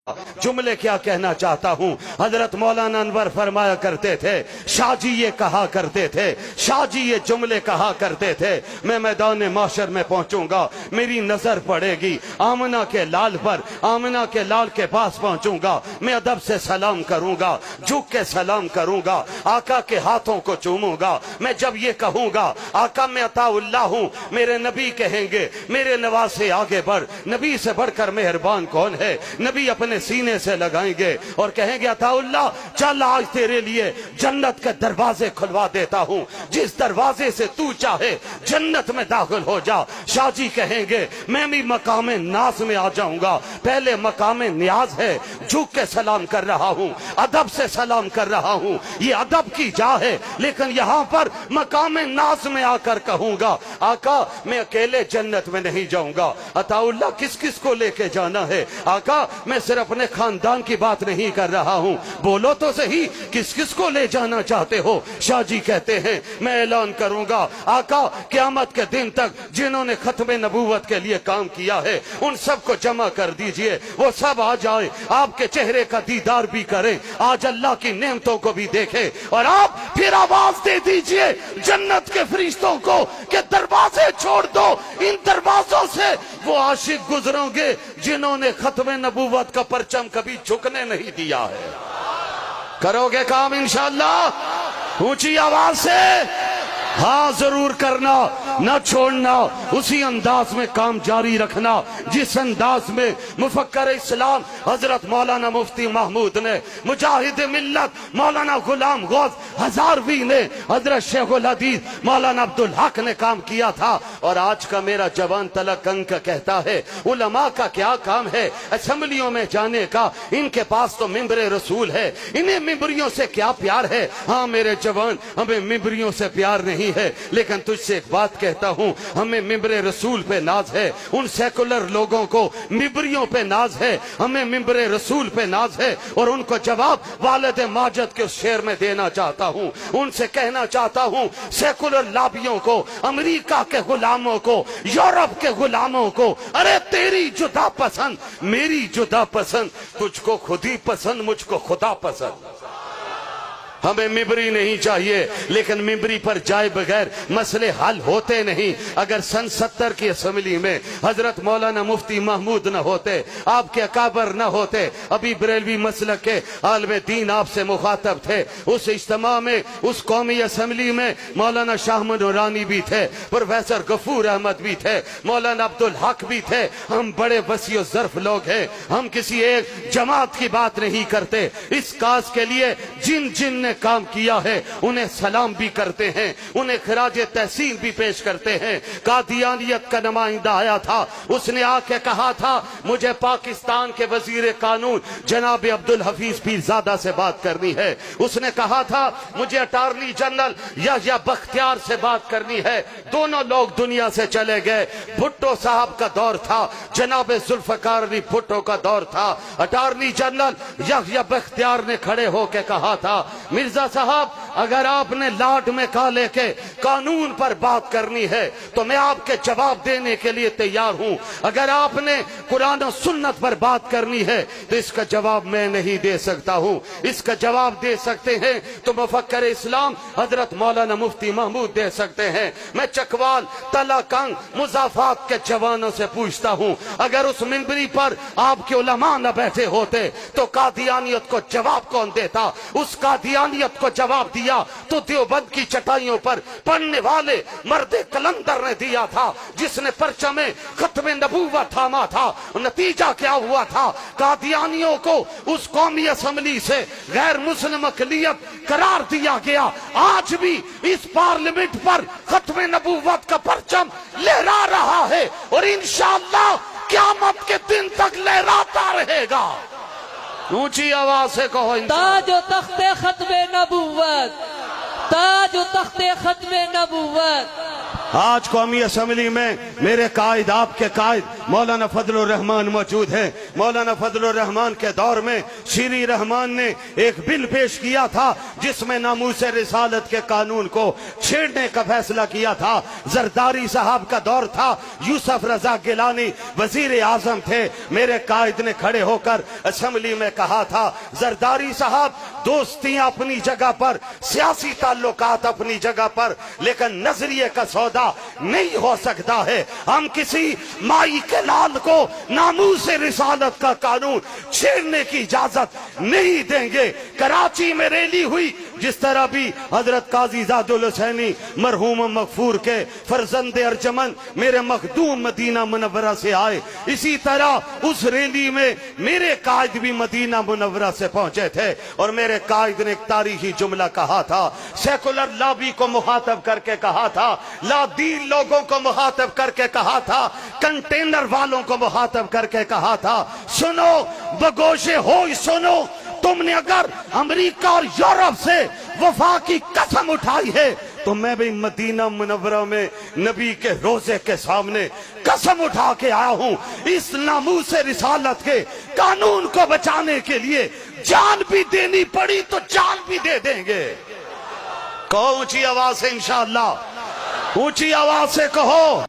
जुमले क्या कहना चाहता हूँ। हजरत मौलाना अनवर फरमाया करते थे, शाह जी ये कहा करते थे, शाह जी ये जुमले कहा करते थे, मैं मैदान माशर में पहुंचूंगा, मेरी नजर पड़ेगी आमना के लाल पर, आमना के लाल के पास पहुंचूंगा, मैं अदब से सलाम करूंगा, झुक के सलाम करूंगा, आका के हाथों को चूमूंगा। मैं जब ये कहूंगा आका मैं अताउल्लाह हूँ, मेरे नबी कहेंगे मेरे नवासे आगे बढ़, नबी से बढ़कर मेहरबान कौन है। नबी अपने सीने से लगाएंगे और कहेंगे अताउल्लाह चल आज तेरे लिए जन्नत के दरवाजे खुलवा देता हूं, जिस दरवाजे से तू चाहे जन्नत में दाखिल हो जा। शाह जी कहेंगे मैं भी मकाम नाज में आ जाऊंगा, पहले मकाम नियाज है, झुक के सलाम कर रहा हूं, अदब से सलाम कर रहा हूं, ये अदब की जा है। लेकिन यहां पर मकाम नाज में आकर कहूंगा आका मैं अकेले जन्नत में नहीं जाऊंगा। अताउल्लाह किस किस को लेके जाना है। आका मैं सिर्फ अपने खानदान की बात नहीं कर रहा हूं, बोलो तो सही किस किस को ले जाना चाहते हो। शाह जी कहते हैं मैं ऐलान करूंगा आका क़यामत के दिन तक जिन्होंने खत्मे नबूवत के लिए काम किया है उन सबको जमा कर दीजिए, वो सब आ जाए, आपके चेहरे का दीदार भी करें, आज अल्लाह की नेमतों को भी देखें और आप फिर आवाज दे दीजिए जन्नत के फरिश्तों को कि दरवाजे छोड़ दो, इन दरवाजों से वो आशिक गुजरोगे जिन्होंने खत्मे नबूवत का परचम कभी झुकने नहीं दिया है। करोगे काम इंशाअल्लाह, ऊंची आवाज से हाँ जरूर करना, न छोड़ना, उसी अंदाज में काम जारी रखना जिस अंदाज में मुफक्कर इस्लाम हजरत मौलाना मुफ्ती महमूद ने, मुजाहिद मिल्लत मौलाना गुलाम गौस हजारवी ने, हजरत शेखुल हदीस मौलाना अब्दुल हक ने काम किया था। और आज का मेरा जवान तलक अंक कहता है उलमा का क्या काम है असेंबलियों में जाने का, इनके पास तो मिंबरे रसूल है, इन्हें मिंबरियों से क्या प्यार है। हाँ मेरे जवान हमें मिंबरियों से प्यार नहीं है, लेकिन तुझसे एक बात कहता हूं हमें मिंबरे रसूल पे नाज है, उन सेकुलर लोगों को मिंबरियों पे नाज है, हमें मिंबरे रसूल पे नाज है। और उनको जवाब वालिद माजिद के उस शेर में देना चाहता हूं, उनसे कहना चाहता हूं सेकुलर लाबियों को, अमेरिका के गुलामों को, यूरोप के गुलामों को, अरे तेरी जुदा पसंद मेरी जुदा पसंद, तुझको खुद ही पसंद मुझको खुदा पसंद। हमें मिंबरी नहीं चाहिए, लेकिन मिंबरी पर जाए बगैर मसले हल होते नहीं। अगर सन 70 की असेंबली में हजरत मौलाना मुफ्ती महमूद न होते, आपके अकाबर न होते, अभी बरेलवी मसलक के आलम दीन आपसे मुखातब थे, उस इज्तिमा में उस कौमी असेंबली में मौलाना शाह नूरानी भी थे, प्रोफेसर गफूर अहमद भी थे, मौलाना अब्दुल हक भी थे। हम बड़े वसी और ज़र्फ लोग हैं, हम किसी एक जमात की बात नहीं करते। इस काज के लिए जिन जिन ने काम किया है उन्हें सलाम भी करते हैं, उन्हें खराज तहसीन भी पेश करते हैं। कादियानियत का नुमाइंदा आया था, उसने आके कहा था मुझे पाकिस्तान के वजीर कानून जनाब अब्दुल हफीज पीरजादा से बात करनी है। उसने कहा था मुझे अटॉर्नी जनरल या बख्तियार से बात करनी है। दोनों लोग दुनिया से चले गए। भुट्टो साहब का दौर था, जनाब जुल्फकार अली भुट्टो का दौर था। अटॉर्नी जनरल या बख्तियार ने खड़े होकर कहा था मिर्जा साहब अगर आपने लाट में काले के कानून पर बात करनी है तो मैं आपके जवाब देने के लिए तैयार हूं, अगर आपने कुरान और सुन्नत पर बात करनी है तो इसका जवाब मैं नहीं दे सकता हूं। इसका जवाब दे सकते हैं तो मुफक्कर इस्लाम हजरत मौलाना मुफ्ती महमूद दे सकते हैं। मैं चकवाल तलाकंग मुजाफात के जवानों से पूछता हूं अगर उस मिंबरी पर आपके उलमा न बैठे होते तो कादियानियत को जवाब कौन देता। उस कादियानियत को जवाब दिया तो देवबंद की चटाइयों पर पढ़ने वाले मर्दे कलंदर ने दिया था, जिसने परचमे खत्मे नबूवत थामा था। नतीजा क्या हुआ था, कादियानियों को उस कौमी असेंबली से गैर मुस्लिम अक़लियत करार दिया गया। आज भी इस पार्लियामेंट पर खत्मे नबूवत का परचम लहरा रहा है और इंशाअल्लाह क़यामत के दिन तक लहराता रहेगा। ऊंची आवाज से कहो ताजो तख्ते खत्मे नबूवत, ताजो तख्ते खत्मे नबूवत। आज कौमी असेंबली में मेरे कायद आपके कायद मौलाना फजलुर रहमान मौजूद हैं। मौलाना फजलुर रहमान के दौर में शीरी रहमान ने एक बिल पेश किया था जिसमें नामूस रिसालत के कानून को छेड़ने का फैसला किया था। जरदारी साहब का दौर था, यूसुफ रजा गिलानी वजीर आजम थे। मेरे कायद ने खड़े होकर असेंबली में कहा था, जरदारी साहब दोस्तियां अपनी जगह पर, सियासी ताल्लुकात अपनी जगह पर, लेकिन नजरिए का सौदा नहीं हो सकता है। हम किसी माई के लाल को नामूस रिसालत का कानून छेड़ने की इजाजत नहीं देंगे। कराची में रैली हुई, जिस तरह भी हजरत काजी जादुल हुसैनी मरहूम मगफूर के फरजंद अर्जमन मेरे मखदूम मदीना मुनव्वरा से आए, इसी तरह उस रैली में मेरे कायद भी मदीना मुनव्वरा से पहुंचे थे। और मेरे कायद ने एक तारीखी जुमला कहा था, सेकुलर लॉबी को मुखातब करके कहा था, लादीन लोगों को मुखातब करके कहा था, कंटेनर वालों को मुखातब करके कहा था, सुनो बगोशे हो सुनो, तुमने अगर अमेरिका और यूरोप से वफा की कसम उठाई है तो मैं भी मदीना मुनव्वरा में नबी के रोजे के सामने कसम उठा के आया हूं, इस नामूस रिसालत के कानून को बचाने के लिए जान भी देनी पड़ी तो जान भी दे देंगे। कहो ऊंची आवाज से इंशाअल्लाह, ऊंची आवाज से कहो।